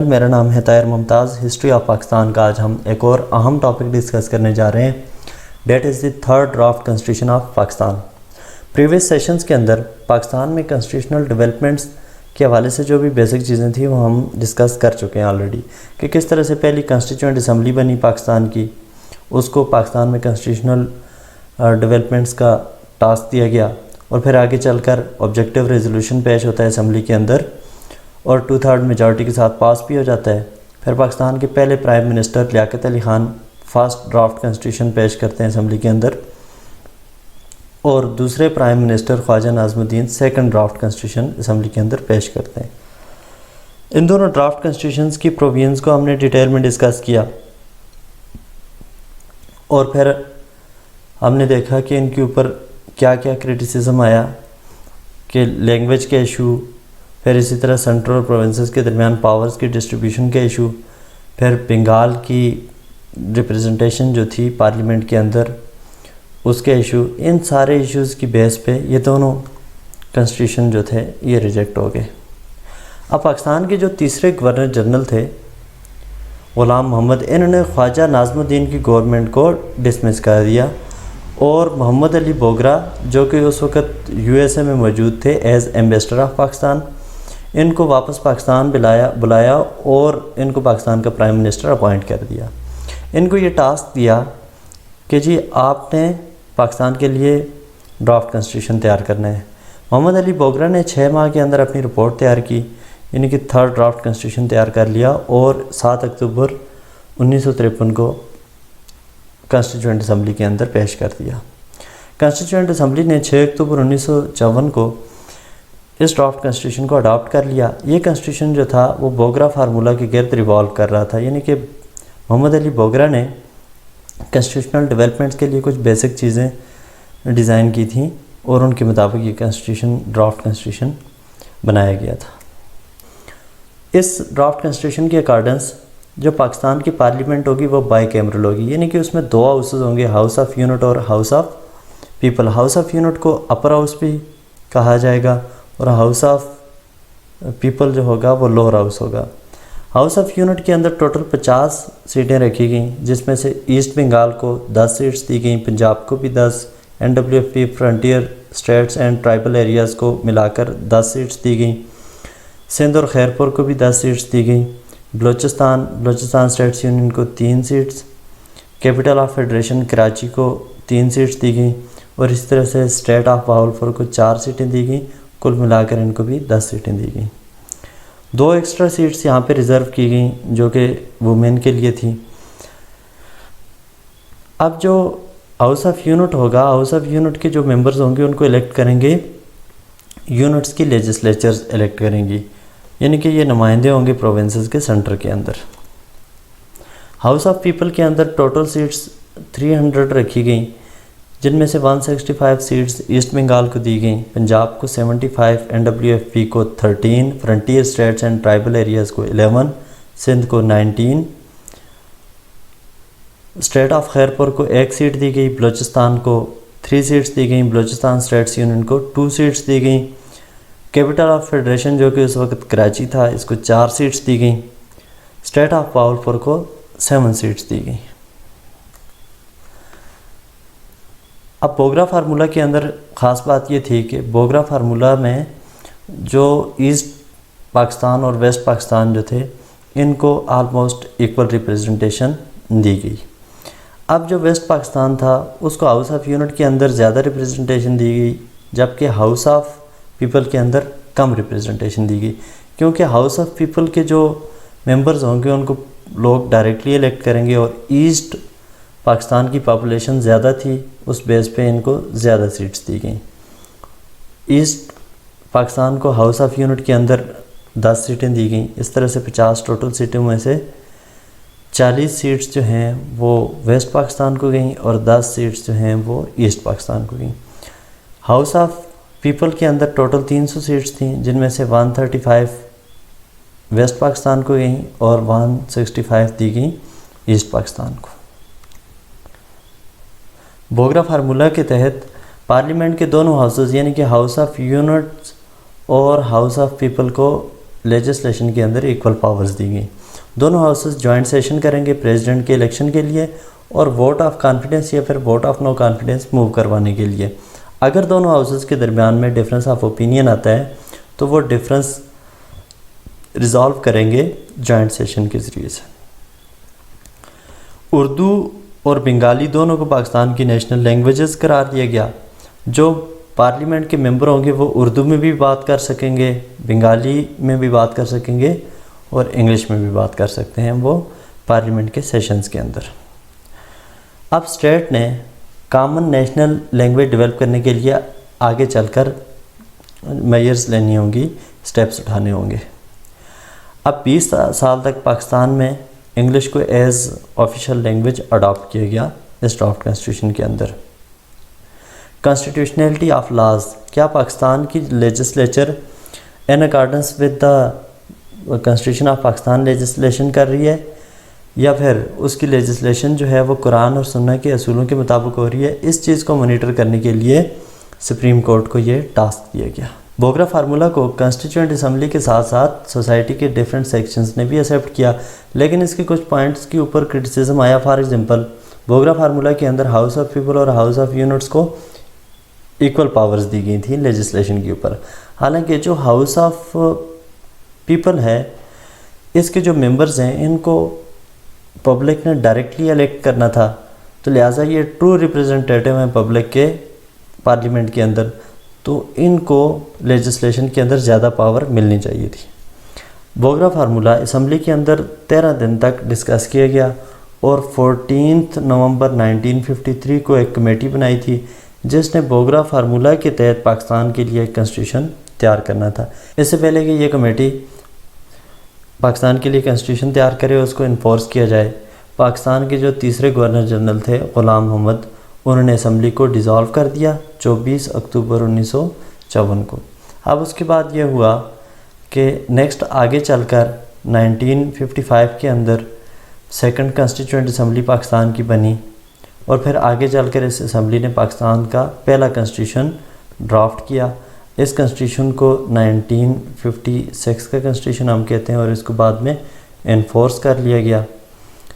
میرا نام ہے طاہر ممتاز. ہسٹری آف پاکستان کا آج ہم ایک اور اہم ٹاپک ڈسکس کرنے جا رہے ہیں. That is the third draft constitution of Pakistan. Previous sessions کے اندر پاکستان میں کنسٹیٹیوشنل ڈیولپمنٹس کے حوالے سے جو بھی بیسک چیزیں تھیں وہ ہم ڈسکس کر چکے ہیں آلریڈی، کہ کس طرح سے پہلی کنسٹیٹیوئنٹ اسمبلی بنی پاکستان کی، اس کو پاکستان میں کنسٹیٹیوشنل ڈیولپمنٹس کا ٹاسک دیا گیا، اور پھر آگے چل کر آبجیکٹیو ریزولوشن پیش ہوتا ہے اسمبلی کے اندر اور 2/3 میجارٹی کے ساتھ پاس بھی ہو جاتا ہے. پھر پاکستان کے پہلے prime minister Liaquat Ali Khan first draft constitution پیش کرتے ہیں اسمبلی کے اندر، اور دوسرے پرائم منسٹر خواجہ ناظم الدین سیکنڈ ڈرافٹ کنسٹیٹیوشن اسمبلی کے اندر پیش کرتے ہیں. ان دونوں ڈرافٹ کنسٹیٹیوشنز کی پروویژنز کو ہم نے ڈیٹیل میں ڈسکس کیا، اور پھر ہم نے دیکھا کہ ان کے اوپر کیا کیا کرٹیسزم آیا، کہ لینگویج کے ایشو، پھر اسی طرح سینٹرل اور پروونسز کے درمیان پاورز کی ڈسٹریبیوشن کے ایشو، پھر بنگال کی ریپریزنٹیشن جو تھی پارلیمنٹ کے اندر اس کے ایشو. ان سارے ایشوز کی بیس پہ یہ دونوں کنسٹیٹیوشن جو تھے یہ ریجیکٹ ہو گئے. اب پاکستان کے جو تیسرے گورنر جنرل تھے غلام محمد، انہوں نے خواجہ ناظم الدین کی گورنمنٹ کو ڈسمس کر دیا، اور محمد علی بوگرا جو کہ اس وقت USA میں موجود تھے ایز ایمبیسڈر آف پاکستان، ان کو واپس پاکستان بلایا اور ان کو پاکستان کا پرائم منسٹر اپوائنٹ کر دیا. ان کو یہ ٹاسک دیا کہ جی آپ نے پاکستان کے لیے ڈرافٹ کنسٹیٹیوشن تیار کرنا ہے. محمد علی بوگرا نے 6 ماہ کے اندر اپنی رپورٹ تیار کی، یعنی کہ تھرڈ ڈرافٹ کنسٹیٹیوشن تیار کر لیا، اور 7 اکتوبر 1953 کو کنسٹیٹیوئنٹ اسمبلی کے اندر پیش کر دیا. کنسٹیٹیوئنٹ اسمبلی نے 6 اکتوبر 1954 کو اس ڈرافٹ کنسٹیٹیوشن کو اڈاپٹ کر لیا. یہ کنسٹیٹیوشن جو تھا وہ بوگرا فارمولہ کے گرد ریوالو کر رہا تھا، یعنی کہ محمد علی بوگرا نے کنسٹیٹیوشنل ڈیولپمنٹس کے لیے کچھ بیسک چیزیں ڈیزائن کی تھیں، اور ان کے مطابق یہ کنسٹیٹیوشن ڈرافٹ کنسٹیٹیوشن بنایا گیا تھا. اس ڈرافٹ کنسٹیٹیوشن کے اکارڈنس جو پاکستان کی پارلیمنٹ ہوگی وہ بائی کیمرل ہوگی، یعنی کہ اس میں 2 ہاؤسز ہوں گے، ہاؤس آف یونٹ اور house of people. House of unit کو اپر ہاؤس بھی کہا جائے گا، اور ہاؤس آف پیپل جو ہوگا وہ لوور ہاؤس ہوگا. ہاؤس آف یونٹ کے اندر ٹوٹل 50 سیٹیں رکھی گئیں، جس میں سے ایسٹ بنگال کو 10 سیٹس دی گئیں، پنجاب کو بھی 10، NWFP frontier states and tribal areas کو ملا کر 10 سیٹس دی گئیں، سندھ اور خیرپور کو بھی 10 سیٹس دی گئیں، بلوچستان اسٹیٹس یونین کو 3 seats, capital of federation Karachi کو 3 سیٹس دی گئیں، اور اس طرح سے اسٹیٹ آف بہاولپور کو 4 سیٹیں دی گئیں. کل ملا کر ان کو بھی 10 سیٹیں دی گئیں. 2 ایکسٹرا سیٹس یہاں پہ ریزرو کی گئیں جو کہ وومین کے لیے تھیں. اب جو ہاؤس آف یونٹ ہوگا، ہاؤس آف یونٹ کے جو ممبرز ہوں گے ان کو الیکٹ کریں گے یونٹس کی لیجسلیچرز الیکٹ کریں گی، یعنی کہ یہ نمائندے ہوں گے پروونسز کے سینٹر کے اندر. ہاؤس آف پیپل کے اندر ٹوٹل سیٹس 300 رکھی گئیں، جن میں سے 165 سیٹس ایسٹ بنگال کو دی گئیں، پنجاب کو 75، NWFP کو 13، frontier states and tribal areas کو 11، سندھ کو 19، اسٹیٹ آف خیرپور کو 1 سیٹ دی گئی، بلوچستان کو 3 سیٹس دی گئیں، بلوچستان اسٹیٹس یونین کو 2 سیٹس دی گئیں، کیپٹل آف فیڈریشن جو کہ اس وقت کراچی تھا اس کو 4 سیٹس دی گئیں، اسٹیٹ آف بہاولپور کو 7 سیٹس دی گئیں. اب بوگرا فارمولہ کے اندر خاص بات یہ تھی کہ بوگرا فارمولہ میں جو ایسٹ پاکستان اور ویسٹ پاکستان جو تھے ان کو آلموسٹ ایکول ریپریزنٹیشن دی گئی. اب جو ویسٹ پاکستان تھا اس کو ہاؤس آف یونٹ کے اندر زیادہ ریپریزنٹیشن دی گئی، جبکہ ہاؤس آف پیپل کے اندر کم ریپریزنٹیشن دی گئی، کیونکہ ہاؤس آف پیپل کے جو ممبرز ہوں گے ان کو لوگ ڈائریکٹلی الیکٹ کریں گے، اور ایسٹ پاکستان کی پاپولیشن زیادہ تھی، اس بیس پہ ان کو زیادہ سیٹس دی گئیں. ایسٹ پاکستان کو ہاؤس آف یونٹ کے اندر 10 سیٹیں دی گئیں. اس طرح سے 50 ٹوٹل سیٹوں میں سے 40 سیٹس جو ہیں وہ ویسٹ پاکستان کو گئیں، اور 10 سیٹس جو ہیں وہ ایسٹ پاکستان کو گئیں. ہاؤس آف پیپل کے اندر ٹوٹل 300 سیٹس تھیں، جن میں سے 135 ویسٹ پاکستان کو گئیں اور 165 دی گئیں ایسٹ پاکستان کو. بوگرا فارمولہ کے تحت پارلیمنٹ کے دونوں ہاؤسز یعنی کہ ہاؤس آف یونٹس اور ہاؤس آف پیپل کو لیجسلیشن کے اندر ایکول پاورز دی گئیں. دونوں ہاؤسز جوائنٹ سیشن کریں گے پریزیڈنٹ کے الیکشن کے لیے اور ووٹ آف کانفیڈنس یا پھر vote of no confidence move کروانے کے لیے. اگر دونوں ہاؤسز کے درمیان میں ڈفرینس آف اوپینین آتا ہے تو وہ ڈفرینس ریزالو کریں گے جوائنٹ سیشن کے ذریعے سے. اردو اور بنگالی دونوں کو پاکستان کی نیشنل لینگویجز قرار دیا گیا. جو پارلیمنٹ کے ممبر ہوں گے وہ اردو میں بھی بات کر سکیں گے, بنگالی میں بھی بات کر سکیں گے اور انگلش میں بھی بات کر سکتے ہیں وہ پارلیمنٹ کے سیشنز کے اندر. اب اسٹیٹ نے کامن نیشنل لینگویج ڈیولپ کرنے کے لیے آگے چل کر میئرز لینی ہوں گی, سٹیپس اٹھانے ہوں گے. اب 20 سال تک پاکستان میں انگلش کو ایز آفیشیل لینگویج اڈاپٹ کیا گیا اس ڈرافٹ کانسٹیٹیوشن کے اندر. کانسٹیٹیوشنلٹی آف لاز, کیا پاکستان کی legislature in accordance with the constitution of Pakistan legislation کر رہی ہے یا پھر اس کی لیجسلیشن جو ہے وہ قرآن اور سنت کے اصولوں کے مطابق ہو رہی ہے. اس چیز کو مانیٹر کرنے کے لیے سپریم کورٹ کو یہ ٹاسک دیا گیا. بوگرا فارمولہ کو کانسٹیٹیوئنٹ اسمبلی کے ساتھ ساتھ سوسائٹی کے ڈیفرنٹ سیکشنز نے بھی ایکسیپٹ کیا, لیکن اس کے کچھ پوائنٹس کے اوپر کرٹیسزم آیا. فار ایگزامپل بوگرا فارمولہ کے اندر ہاؤس آف پیپل اور ہاؤس آف یونٹس کو ایکول پاورز دی گئی تھیں لیجسلیشن کے اوپر, حالانکہ جو ہاؤس آف پیپل ہے اس کے جو ممبرز ہیں ان کو پبلک نے ڈائریکٹلی الیکٹ کرنا تھا, تو لہٰذا یہ ٹرو ریپرزنٹیٹیو ہیں پبلک کے پارلیمنٹ کے اندر, تو ان کو لیجسلیشن کے اندر زیادہ پاور ملنی چاہیے تھی. بوگرا فارمولہ اسمبلی کے اندر 13 دن تک ڈسکس کیا گیا اور 14 نومبر 1953 کو ایک کمیٹی بنائی تھی جس نے بوگرا فارمولہ کے تحت پاکستان کے لیے ایک کنسٹیٹیوشن تیار کرنا تھا. اس سے پہلے کہ یہ کمیٹی پاکستان کے لیے کنسٹیٹیوشن تیار کرے اس کو انفورس کیا جائے, پاکستان کے جو تیسرے گورنر جنرل تھے غلام محمد, انہوں نے اسمبلی کو ڈیزالو کر دیا 24 اکتوبر 1954 کو. اب اس کے بعد یہ ہوا کہ نیکسٹ آگے چل کر 1955 کے اندر سیکنڈ کنسٹیٹیوئنٹ اسمبلی پاکستان کی بنی اور پھر آگے چل کر اس اسمبلی نے پاکستان کا پہلا کنسٹیٹیوشن ڈرافٹ کیا. اس کنسٹیٹیوشن کو 1956 کا کنسٹیٹیوشن ہم کہتے ہیں اور اس کو بعد میں انفورس کر لیا گیا.